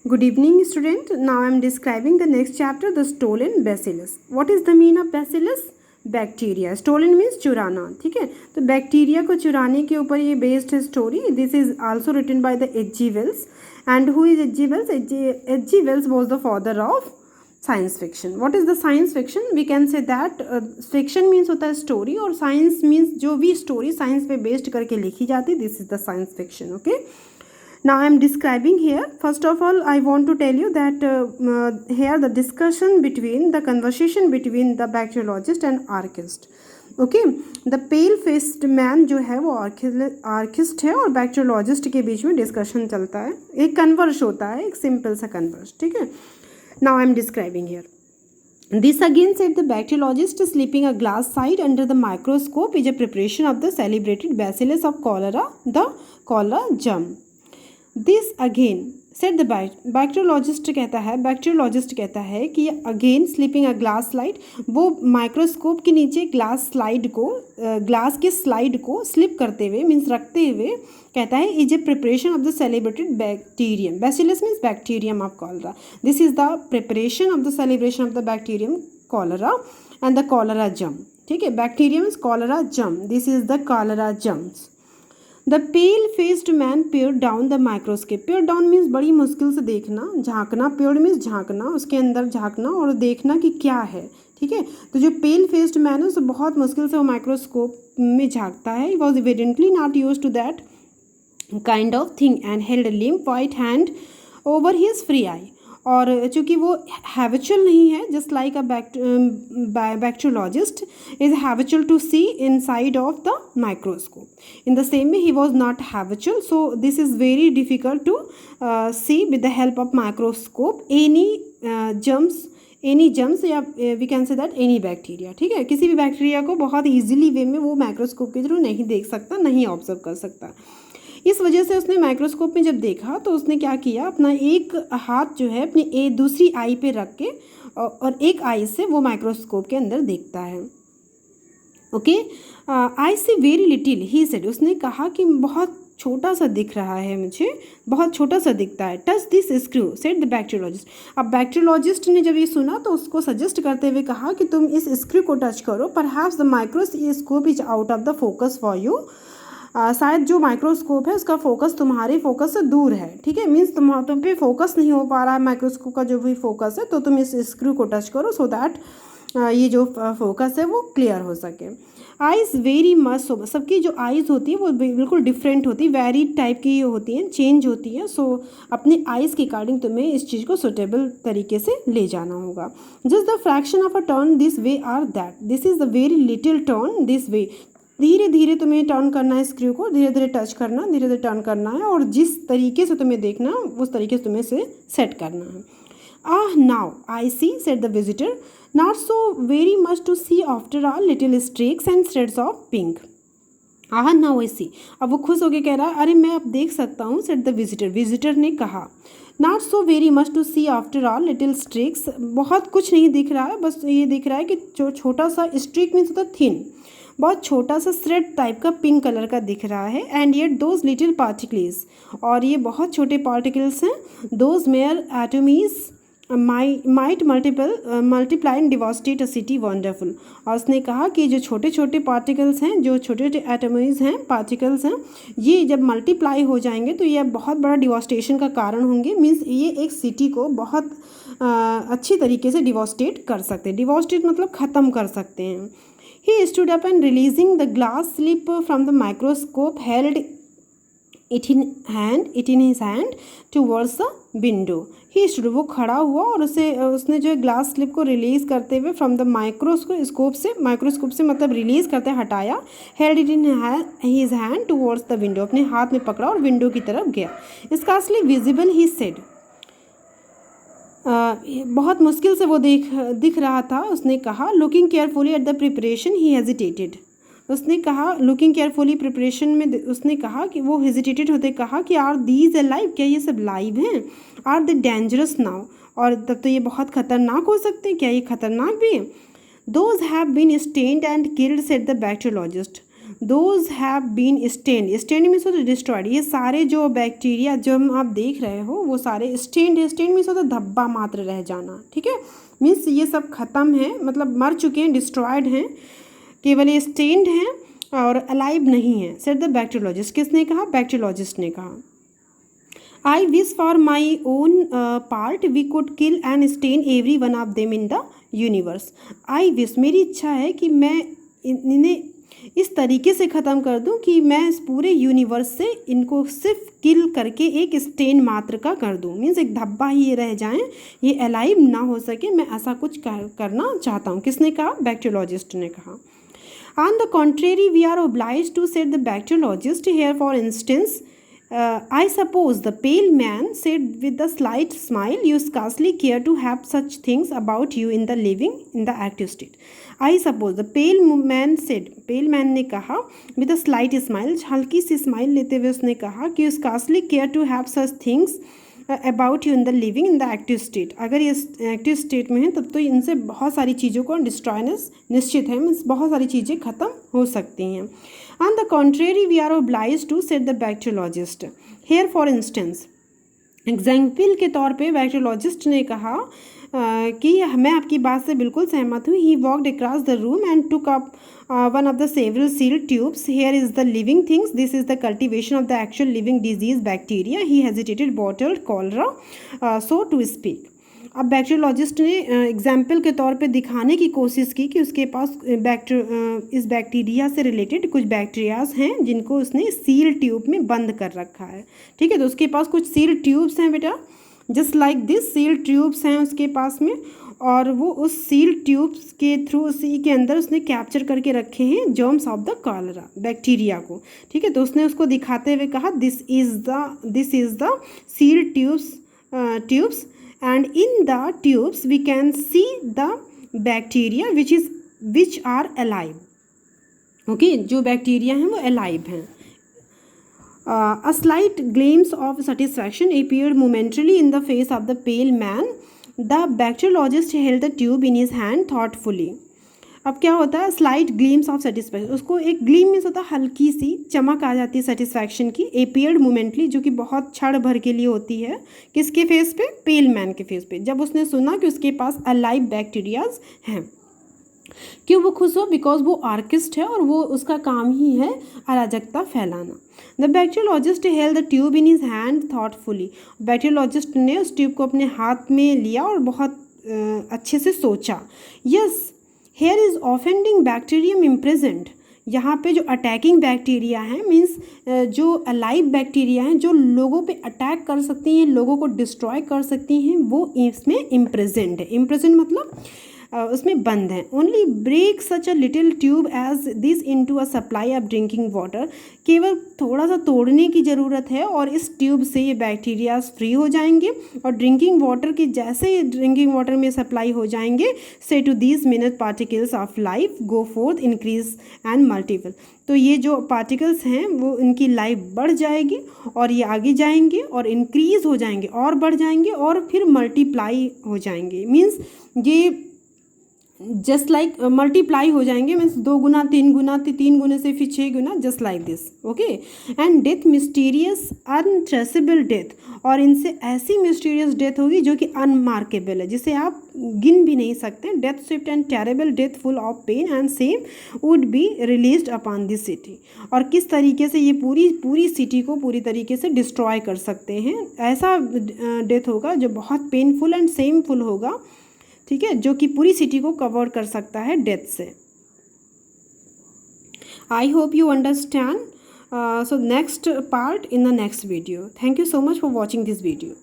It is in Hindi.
Good evening, student. Now I am describing the next chapter, the stolen bacillus. What is the meaning of bacillus? Bacteria. Stolen means चुराना. ठीक है, तो बैक्टीरिया को चुराने के ऊपर ये बेस्ड है story. This is also written by the H.G. Wells. And who is H.G. Wells? H.G. Wells was the father of science fiction. What is the science fiction? We can say that fiction means होता है स्टोरी और साइंस मीन्स जो भी स्टोरी साइंस पे बेस्ड करके लिखी जाती है. This is the science fiction. Okay, now I am describing here. First of all, I want to tell you that here the discussion between the conversation between the bacteriologist and archist. Okay, the pale faced man जो है वो आर्किस्ट है और बैक्टीरियोलॉजिस्ट के बीच में डिस्कशन चलता है. एक कन्वर्स होता है, एक सिंपल सा कन्वर्स. ठीक है, now I am describing here. This again said the bacteriologist slipping a glass side under the microscope is a preparation of the celebrated bacillus of cholera, the cholera germ. This again set the bacteriologist कहता है कि again slipping a glass slide, वो माइक्रोस्कोप के नीचे ग्लास के स्लाइड को स्लिप करते हुए मीन्स रखते हुए कहता है is a preparation of the celebrated bacterium. Bacillus means bacterium of cholera. This is the preparation of the celebration of the bacterium cholera and the cholera germ. ठीक है, bacterium is cholera germ. This is the cholera germs. The pale faced man pair down the microscope. Pair down means बड़ी मुश्किल से देखना, झांकना. पेयर मीन्स झांकना, उसके अंदर झांकना और देखना कि क्या है. ठीक है, तो जो पेल फेस्ड मैन है उसे बहुत मुश्किल से वो माइक्रोस्कोप में झांकता है. He was evidently not use to that kind of thing and held a limp white hand over his free eye. और चूँकि वो हैबिचुअल नहीं है, just like a bacteriologist is habitual to see inside of the microscope. In the same way he was not habitual, so this is very difficult to see with the help of microscope any germs या we can say that any bacteria. ठीक है, किसी भी बैक्टीरिया को बहुत ईजिली वे में वो माइक्रोस्कोप के थ्रू नहीं देख सकता, नहीं ऑब्जर्व कर सकता. इस वजह से उसने माइक्रोस्कोप में जब देखा तो उसने क्या किया, अपना एक हाथ जो है अपनी दूसरी आई पे रख के और एक आई से वो माइक्रोस्कोप के अंदर देखता है. Okay, I see very little he said. उसने कहा कि बहुत छोटा सा दिख रहा है, मुझे बहुत छोटा सा दिखता है. Touch this screw said the bacteriologist. अब बैक्टीरियोलॉजिस्ट ने जब ये सुना तो उसको सजेस्ट करते हुए कहा कि तुम इस स्क्रू को टच करो. Perhaps the microscope is out of the focus for you. शायद जो माइक्रोस्कोप है उसका फोकस तुम्हारे फोकस से दूर है. ठीक है, मीन्स तुम पे फोकस नहीं हो पा रहा है माइक्रोस्कोप का जो भी फोकस है, तो तुम इस स्क्रू को टच करो सो दैट ये जो फोकस है वो क्लियर हो सके. आइज़ वेरी मच, सबकी जो आइज़ होती है वो बिल्कुल डिफरेंट होती है, वेरी टाइप की होती हैं, चेंज होती है. सो अपने आइज़ के अकॉर्डिंग तुम्हें इस चीज़ को सुटेबल तरीके से ले जाना होगा. Just the fraction of a turn this way or that. This is the very little turn this way. धीरे धीरे तुम्हें टर्न करना है स्क्रू को, धीरे धीरे टच करना, धीरे धीरे टर्न करना है और जिस तरीके से तुम्हें देखना उस तरीके से तुम्हें से सेट करना है. Now I see said the visitor, not so very much to see after all little streaks and threads of pink. Now I see. अब वो खुश होकर कह रहा है अरे मैं अब देख सकता हूँ. Said the visitor. विजिटर ने कहा not so very much to see after all little streaks. बहुत कुछ नहीं दिख रहा है, बस ये दिख रहा है कि जो छोटा सा स्ट्रेक मीन्स होता थिन, बहुत छोटा सा थ्रेड टाइप का पिंक कलर का दिख रहा है. And yet those little particles, और ये बहुत छोटे पार्टिकल्स हैं. Those mere atomies might multiply and devastate a city wonderful. और उसने कहा कि जो छोटे छोटे पार्टिकल्स हैं, जो छोटे छोटे एटमीज हैं, पार्टिकल्स हैं, ये जब मल्टीप्लाई हो जाएंगे तो ये बहुत बड़ा डिवास्टेशन का कारण होंगे. मीन्स ये एक सिटी को बहुत अच्छी तरीके से डिवास्टेट कर सकते हैं. डिवास्टेट मतलब ख़त्म कर सकते हैं. He stood up and releasing the glass slip from the microscope held it in his hand towards the window. He stood, वो खड़ा हुआ और उसने जो ग्लास स्लिप को रिलीज़ करते हुए फ्रॉम द माइक्रोस्कोप से मतलब रिलीज़ करते हटाया. held it in his hand towards the window, अपने हाथ में पकड़ा और विंडो की तरफ गया. scarcely visible he said. बहुत मुश्किल से वो दिख रहा था. उसने कहा looking carefully at the preparation he hesitated. उसने कहा लुकिंग केयरफुली प्रिपरेशन में उसने कहा कि वो हेजिटेटेड होते कहा कि आर दीज अलाइव, क्या ये सब लाइव हैं. आर दे डेंजरस नाउ, और तब तो ये बहुत ख़तरनाक हो सकते हैं, क्या ये ख़तरनाक भी है. Those have been stained and killed said the bacteriologist. Those have been stained, stained means होता है डिस्ट्रॉयड, ये सारे जो बैक्टीरिया जो आप देख रहे हो वो सारे स्टेन्ड है, स्टेन्ड मीन्स होता है धब्बा मात्र रह जाना, ठीक है, मीन्स ये सब खत्म है, मतलब मर चुके हैं, डिस्ट्रॉयड हैं, केवल ये स्टेन्ड हैं और अलाइव नहीं है, सेड द बैक्टीरियोलॉजिस्ट, किसने कहा, बैक्टीरियोलॉजिस्ट ने कहा। I wish for my own part we could kill and stain every one of them in the universe. I wish, मेरी इच्छा है कि मैं इन्हें इस तरीके से ख़त्म कर दूं कि मैं इस पूरे यूनिवर्स से इनको सिर्फ किल करके एक स्टेन मात्र का कर दूं, मीन्स एक धब्बा ही ये रह जाएं, ये अलाइव ना हो सके, मैं ऐसा कुछ करना चाहता हूँ। किसने कहा, बैक्टीरियोलॉजिस्ट ने कहा। On the contrary, we are obliged to, said the bacteriologist. Here, for instance, I suppose the pale man said with a slight smile, you scarcely care to have such things about you in the living, in the active state. I suppose the pale man said, pale man ने कहा with a slight smile, हल्की सी स्माइल लेते हुए उसने कहा कि you scarcely care to have such things about you in the living in the active state. अगर ये एक्टिव स्टेट में है तब तो इनसे बहुत सारी चीज़ों को डिस्ट्रॉयनेस निश्चित है, मीन्स बहुत सारी चीज़ें ख़त्म हो सकती हैं। On the contrary we are oblige to, said the bacteriologist. Here for instance, example के तौर पे बैक्टीरियोलॉजिस्ट ने कहा कि मैं आपकी बात से बिल्कुल सहमत हूँ। He walked across the room and took up one of the several sealed tubes. Here is the living things. This is the cultivation of the actual living disease bacteria. He hesitated, bottled cholera, so to speak. अब बैक्टीरियोलॉजिस्ट ने एग्जाम्पल के तौर पे दिखाने की कोशिश की कि उसके पास इस बैक्टीरिया से रिलेटेड कुछ बैक्टीरियाज हैं जिनको उसने सील ट्यूब में बंद कर रखा है, ठीक है। तो उसके पास कुछ सील ट्यूब्स हैं बेटा, just like this, seal tubes हैं उसके पास में, और वो उस सील ट्यूब्स के थ्रू उसी के अंदर उसने कैप्चर करके रखे हैं germs of the cholera, bacteria को, ठीक है। तो उसने उसको दिखाते हुए कहा this is the seal tubes and in the tubes we can see the bacteria which are alive, okay, जो बैक्टीरिया हैं वो अलाइव हैं। A slight glimpse of satisfaction appeared momentarily in the face of the pale man. The bacteriologist held the tube in his hand thoughtfully. अब क्या होता है, स्लाइट ग्लीम्स ऑफ सेटिस्फैक्शन, उसको एक ग्लीम मीन्स होता है हल्की सी चमक आ जाती है सेटिस्फैक्शन की। एपियर्ड मोमेंटली, जो कि बहुत क्षण भर के लिए होती है, किसके फेस पे, पेल मैन के फेस पे, जब उसने सुना कि उसके पास अलाइव बैक्टीरियाज हैं। क्यों वो खुश हो, बिकॉज वो आर्किस्ट है और वो उसका काम ही है अराजकता फैलाना। The bacteriologist held the tube in his hand thoughtfully, bacteriologist ने उस ट्यूब को अपने हाथ में लिया और बहुत अच्छे से सोचा। Yes, here is offending bacterium इम्प्रेजेंट, यहाँ पे जो अटैकिंग बैक्टीरिया हैं, मीन्स जो अलाइव बैक्टीरिया हैं जो लोगों पे अटैक कर सकती हैं, लोगों को डिस्ट्रॉय कर सकती हैं, वो इसमें इम्प्रेजेंट है। इम्प्रेजेंट मतलब उसमें बंद है। Only break such a little tube as this into a supply of drinking water, केवल थोड़ा सा तोड़ने की ज़रूरत है और इस ट्यूब से ये बैक्टीरियाज फ्री हो जाएंगे और ड्रिंकिंग वाटर की जैसे ही ड्रिंकिंग वाटर में सप्लाई हो जाएंगे, say to these minute particles of life go forth increase and multiple, तो ये जो पार्टिकल्स हैं वो इनकी लाइफ बढ़ जाएगी और ये आगे जाएंगे और इंक्रीज हो जाएंगे और बढ़ जाएंगे और फिर मल्टीप्लाई हो जाएंगे। मीन्स ये जस्ट लाइक मल्टीप्लाई हो जाएंगे, मीन्स 2 गुना 3 गुना 3 गुने से फिर 6 गुना, just like this, okay. And death mysterious untraceable death, और इनसे ऐसी मिस्टीरियस डेथ होगी जो कि अनमार्केबल है, जिसे आप गिन भी नहीं सकते। Death swift and terrible death full of pain and same would be released upon this city, और किस तरीके से ये पूरी सिटी को पूरी तरीके से डिस्ट्रॉय कर सकते हैं। ऐसा डेथ होगा जो बहुत पेनफुल एंड सेमफुल होगा, ठीक है, जो कि पूरी सिटी को कवर कर सकता है डेथ से। I hope you understand. So next part in the next video. Thank you so much for watching this video.